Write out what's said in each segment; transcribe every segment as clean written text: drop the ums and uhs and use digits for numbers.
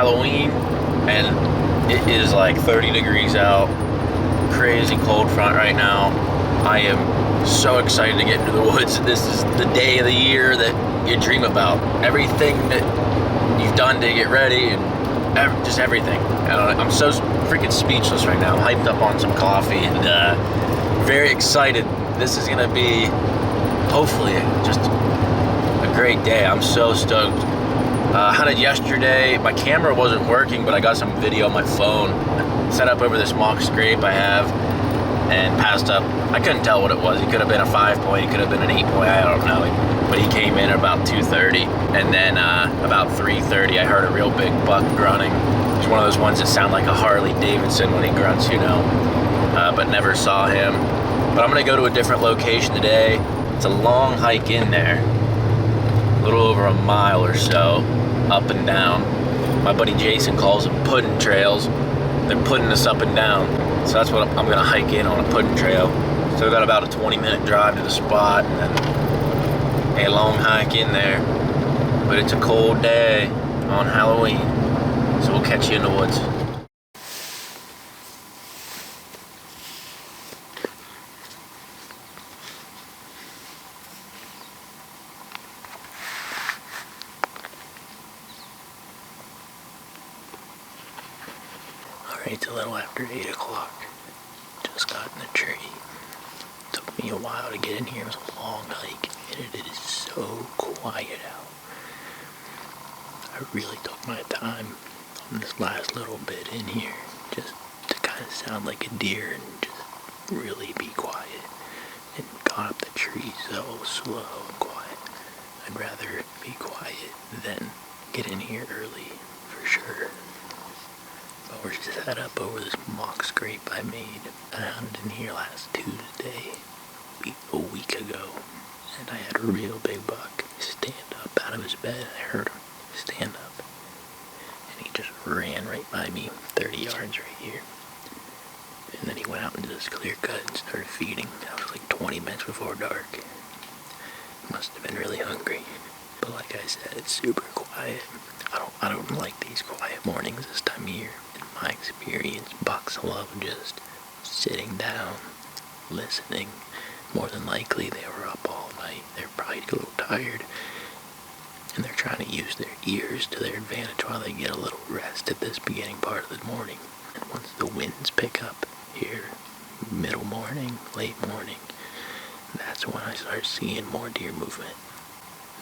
Halloween, and it is like 30 degrees out. Crazy cold front right now. I am so excited to get into the woods. This is the day of the year that you dream about. Everything that you've done to get ready and just everything. I'm so freaking speechless right now. Hyped up on some coffee and very excited. This is gonna be hopefully just a great day. I'm so stoked. Hunted yesterday. My camera wasn't working, but I got some video on my phone. Set up over this mock scrape I have and passed up. I couldn't tell what it was. It could have been a 5-point, it could have been an 8-point, I don't know. But he came in at about 2:30, and then about 3:30 I heard a real big buck grunting. He's one of those ones that sound like a Harley Davidson when he grunts, you know. But never saw him. But I'm gonna go to a different location today. It's a long hike in there, a little over a mile or so, up and down. My buddy Jason calls them pudding trails. They're putting us up and down. So that's what I'm gonna hike in on, a pudding trail. So we got about a 20-minute drive to the spot and then a long hike in there. But it's a cold day on Halloween. So we'll catch you in the woods. It's a little after 8 o'clock. Just got in the tree. Took me a while to get in here. It was a long hike, and it is so quiet out. I really took my time on this last little bit in here, just to kind of sound like a deer and just really be quiet. And got up the tree so slow and quiet. I'd rather be quiet than get in here early, for sure. But we're set up over this mock scrape I made. I hunted in here last Tuesday, a week ago, and I had a real big buck stand up out of his bed. I heard him stand up, and he just ran right by me, 30 yards right here. And then he went out into this clear cut and started feeding. That was like 20 minutes before dark. He must have been really hungry. But like I said, it's super quiet. I don't like these quiet mornings this time of year. In my experience, bucks love just sitting down, listening. More than likely, they were up all night. They're probably a little tired, and they're trying to use their ears to their advantage while they get a little rest at this beginning part of the morning. And once the winds pick up here, middle morning, late morning, that's when I start seeing more deer movement.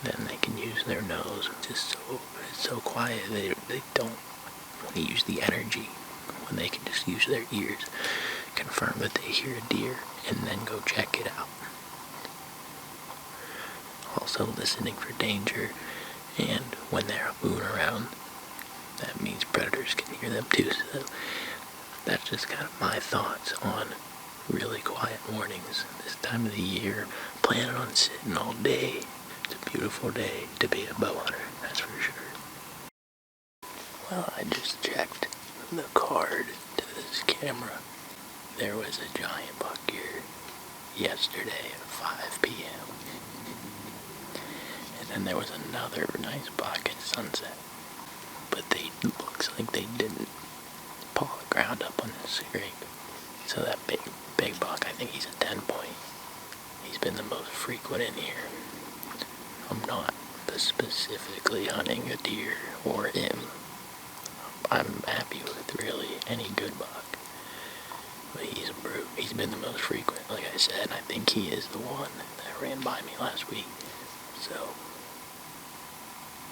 Then they can use their nose. It's so quiet. They don't want to use the energy when they can just use their ears, confirm that they hear a deer, and then go check it out. Also listening for danger, and when they're moving around, that means predators can hear them too. So that's just kind of my thoughts on really quiet mornings this time of the year. Planning on sitting all day. It's a beautiful day to be a bow hunter, that's for sure. Well, I just checked the card to this camera. There was a giant buck here yesterday at 5 p.m. And then there was another nice buck at sunset. But looks like they didn't paw the ground up on this scrape. So that big buck, I think he's a 10-point. He's been the most frequent in here. I'm not specifically hunting a deer or him. I'm happy with really any good buck. But he's a brute. He's been the most frequent. Like I said, I think he is the one that ran by me last week. So,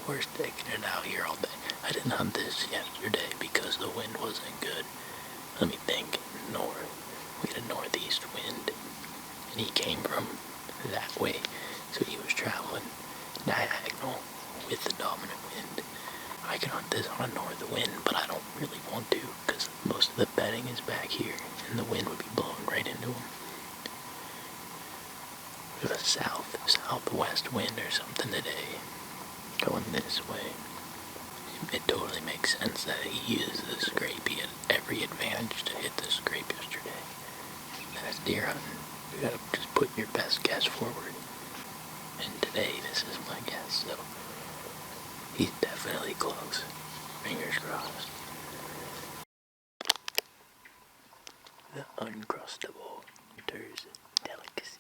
we're sticking it out here all day. I didn't hunt this yesterday because the wind wasn't good. Let me think. North. We had a northeast wind. And he came from that way. So he was traveling diagonal with the dominant wind. I can hunt this on a north wind, but I don't really want to because most of the bedding is back here and the wind would be blowing right into them. We have a southwest wind or something today going this way. It totally makes sense that he used the scrape. He had every advantage to hit the scrape yesterday. That's deer hunting. You gotta just put your best guess forward. And today, this is my guess, so he's definitely close. Fingers crossed. uncrustable winter's delicacy.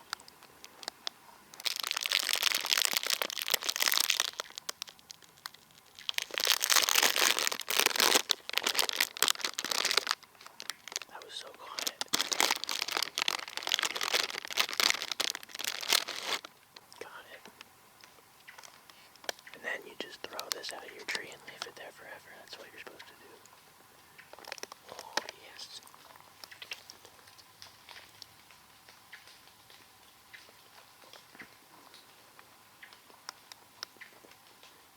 That was so quiet. Got it. And then you just throw this out of your tree and leave it there forever. That's what you're supposed to do. Oh, yes.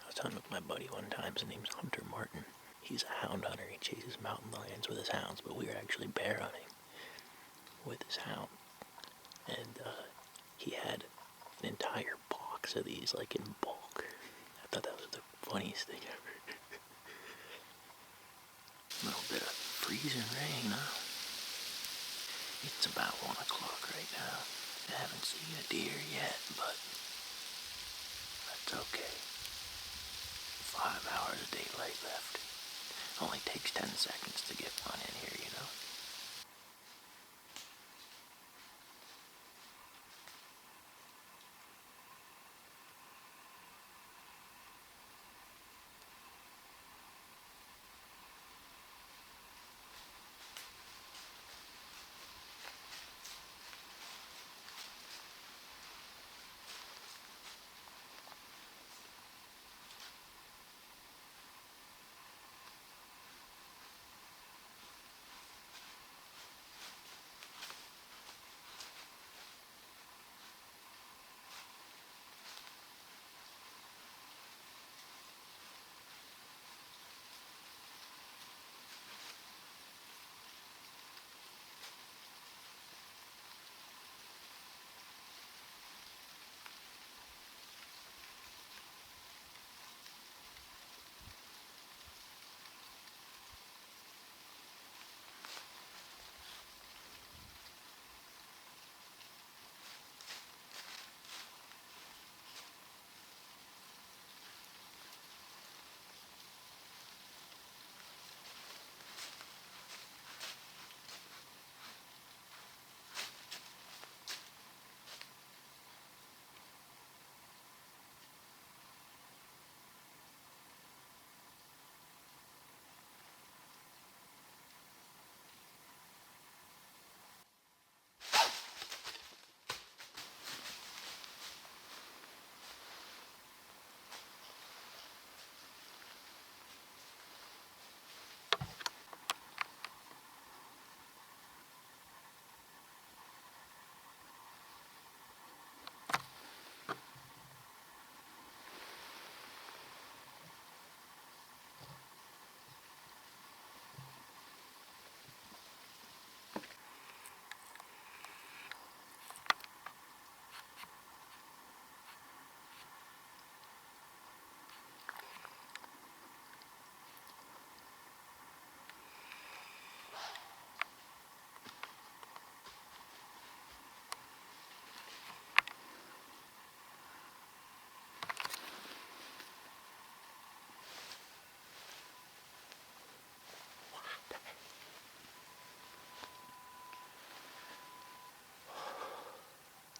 I was hunting with my buddy one time. His name's Hunter Martin. He's a hound hunter. He chases mountain lions with his hounds, but we were actually bear hunting with his hound. And he had an entire box of these, like in bulk. I thought that was the funniest thing ever. A little bit of freezing rain, huh? It's about 1 o'clock right now. I haven't seen a deer yet, but that's okay. 5 hours of daylight left. Only takes 10 seconds to get one in here, you know?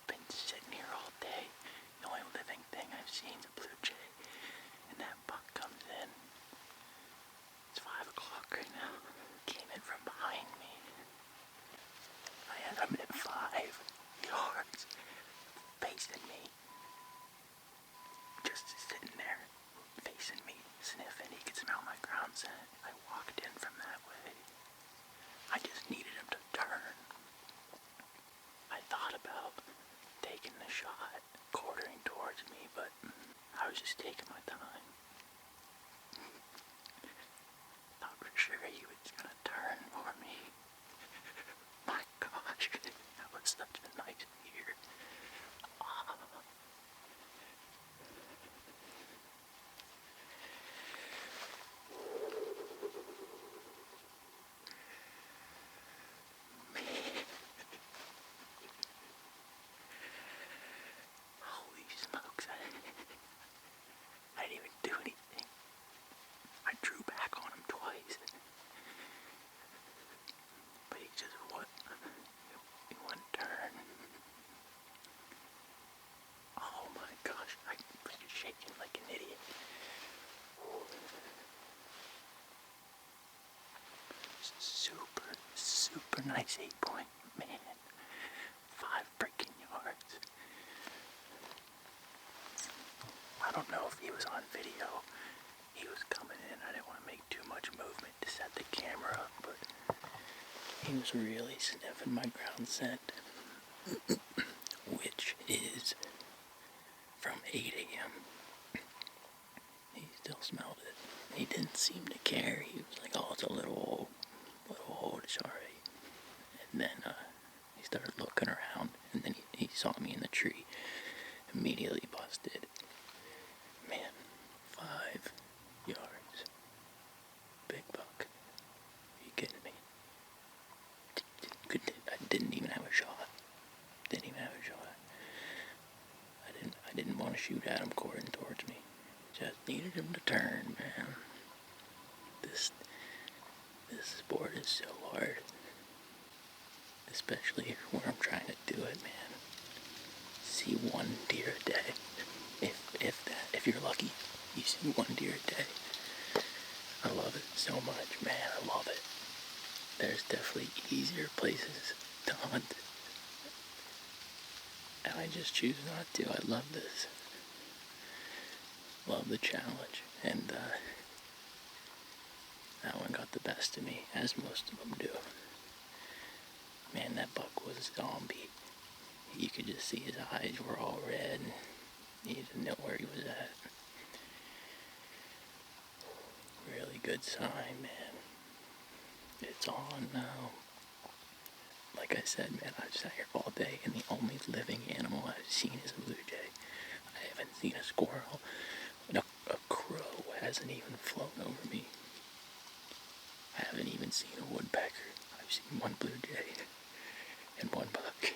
Been sitting here all day. The only living thing I've seen is a blue jay. And that buck comes in. It's 5 o'clock right now. Came in from behind me. I had him at 5 yards. Facing me. Just sitting there. Facing me. Sniffing. He could smell my ground scent. I walked in from that way. I just needed him to turn. I thought about taking the shot, quartering towards me, but I was just taking my time. Thought for sure he was gonna turn for me. My gosh, that was such a nice deer. Oh. Holy smokes, I didn't even do super, super nice 8-point. Man, 5 freaking yards. I don't know if he was on video. He was coming in. I didn't want to make too much movement to set the camera up, but he was really sniffing my ground scent, which is from 8 a.m. He still smelled it. He didn't seem to care. He was like, oh, it's a little old, it's alright. And then he started looking around, and then he saw me in the tree. Immediately busted. Man, 5 yards. Big buck. Are you kidding me? I didn't even have a shot. I didn't want to shoot at him according towards me. Just needed him to turn, man. This sport is so hard. Especially when I'm trying to do it, man. See 1 deer a day. If you're lucky, you see 1 deer a day. I love it so much, man. I love it. There's definitely easier places to hunt. And I just choose not to. I love this. Love the challenge. And that one got the best of me, as most of them do. Man, that buck was a zombie. You could just see his eyes were all red. And you didn't know where he was at. Really good sign, man. It's on now. Like I said, man, I've sat here all day, and the only living animal I've seen is a blue jay. I haven't seen a squirrel. A crow hasn't even flown over me. I haven't even seen a woodpecker. I've seen 1 blue jay and 1 buck.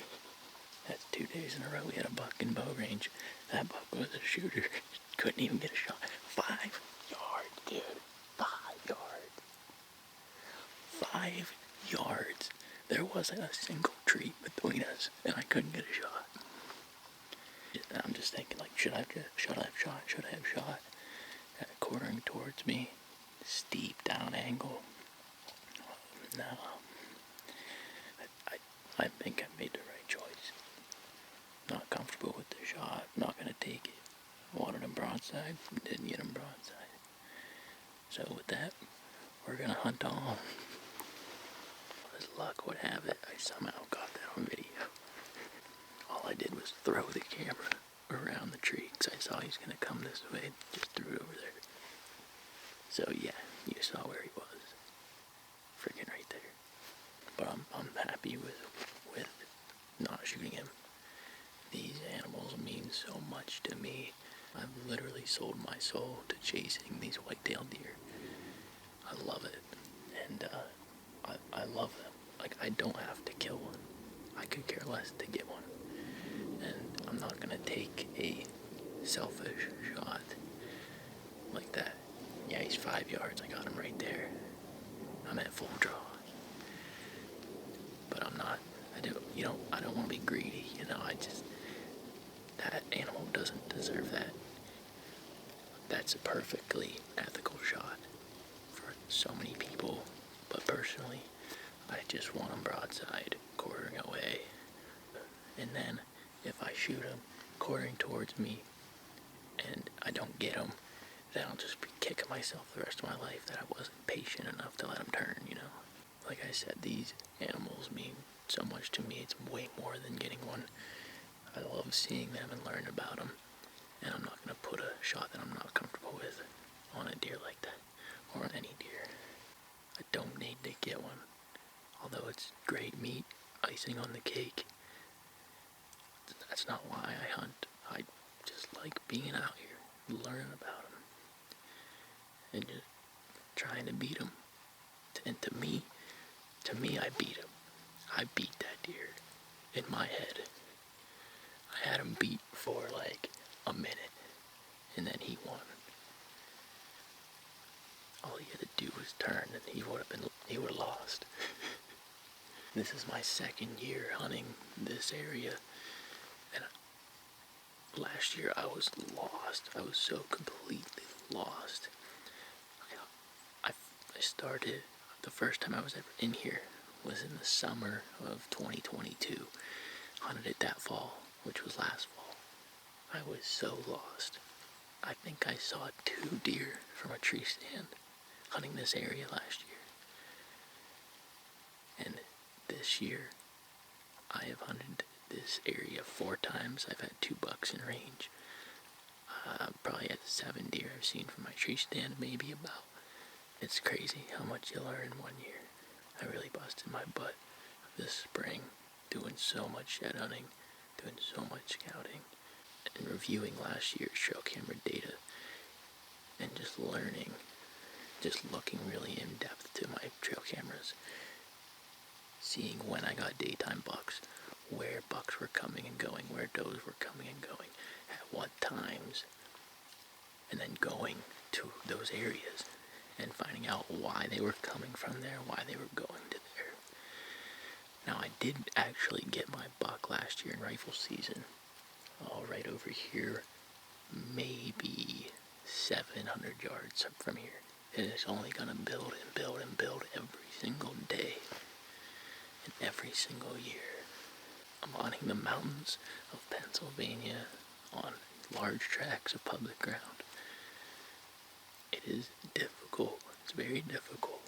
That's 2 days in a row we had a buck in bow range. That buck was a shooter. Couldn't even get a shot. 5 yards, dude. 5 yards. 5 yards. There wasn't a single tree between us, and I couldn't get a shot. I'm just thinking, like, should I have shot? Quartering towards me, steep down angle. No. I think I made the right choice. Not comfortable with the shot. Not gonna take it. Wanted him broadside. Didn't get him broadside. So with that, we're gonna hunt on. As luck would have it, I somehow got that on video. All I did was throw the camera around the tree because I saw he was gonna come this way. Just threw it over there. So yeah, you saw where he was. Freaking right there. But I'm happy with not shooting him. These animals mean so much to me. I've literally sold my soul to chasing these whitetail deer. I love it. And I love them. Like, I don't have to kill one. I could care less to get one. And I'm not gonna take a selfish shot like that. Yeah, he's 5 yards. I got him right there. I'm at full draw. But I'm not. I don't want to be greedy. That animal doesn't deserve that. That's a perfectly ethical shot for so many people. But personally, I just want him broadside, quartering away. And then, if I shoot him quartering towards me and I don't get him, then I'll just be kicking myself the rest of my life that I wasn't patient enough to let him turn, Like I said, these animals mean so much to me. It's way more than getting one. I love seeing them and learning about them. And I'm not going to put a shot that I'm not comfortable with on a deer like that, or on any deer. I don't need to get one. Although it's great meat, icing on the cake, that's not why I hunt. I just like being out here, learning about them, and just trying to beat them. And to me, I beat him. I beat that deer in my head. I had him beat for like a minute, and then he won. All he had to do was turn, and he would have lost. This is my 2nd year hunting this area, and last year I was lost. I was so completely lost. I started The first time I was ever in here was in the summer of 2022. Hunted it that fall, which was last fall. I was so lost. I think I saw 2 deer from a tree stand hunting this area last year. And this year, I have hunted this area 4 times. I've had 2 bucks in range. Probably had 7 deer I've seen from my tree stand, maybe about. It's crazy how much you learn in 1 year. I really busted my butt this spring, doing so much shed hunting, doing so much scouting, and reviewing last year's trail camera data, and just learning, just looking really in depth to my trail cameras, seeing when I got daytime bucks, where bucks were coming and going, where does were coming and going, at what times, and then going to those areas and finding out why they were coming from there, why they were going to there. Now, I did actually get my buck last year in rifle season, right over here, maybe 700 yards from here. And it's only going to build and build and build every single day and every single year. I'm hunting the mountains of Pennsylvania on large tracts of public ground. It is difficult. It's very difficult.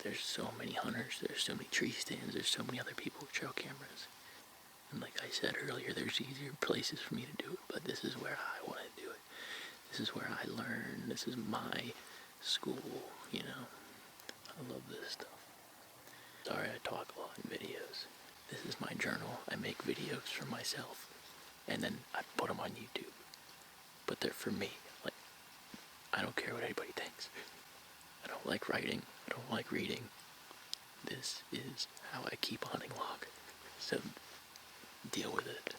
There's so many hunters, there's so many tree stands, there's so many other people with trail cameras. And like I said earlier, there's easier places for me to do it, but this is where I want to do it. This is where I learn. This is my school, you know. I love this stuff. Sorry I talk a lot in videos. This is my journal. I make videos for myself, and then I put them on YouTube. But they're for me. Like, I don't care what anybody thinks. I don't like writing. I don't like reading. This is how I keep a hunting log. So, deal with it.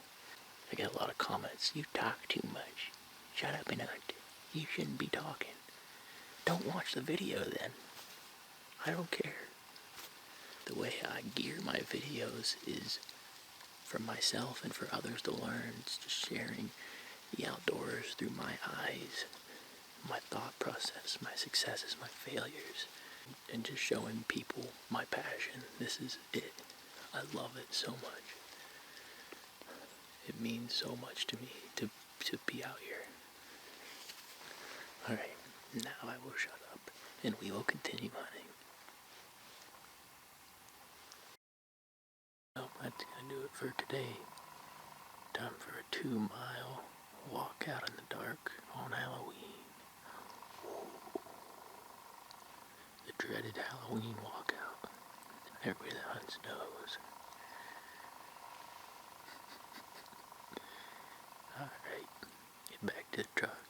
I get a lot of comments. You talk too much. Shut up and hunt. You shouldn't be talking. Don't watch the video then. I don't care. The way I gear my videos is for myself and for others to learn. It's just sharing the outdoors through my eyes, my thought process, my successes, my failures, and just showing people my passion. This is it. I love it so much. It means so much to me to be out here. Alright, now I will shut up and we will continue hunting. Well, that's gonna do it for today. Time for a 2-mile walk out in the dark on Halloween. The dreaded Halloween walkout. Everybody that hunts knows. Alright, get back to the truck.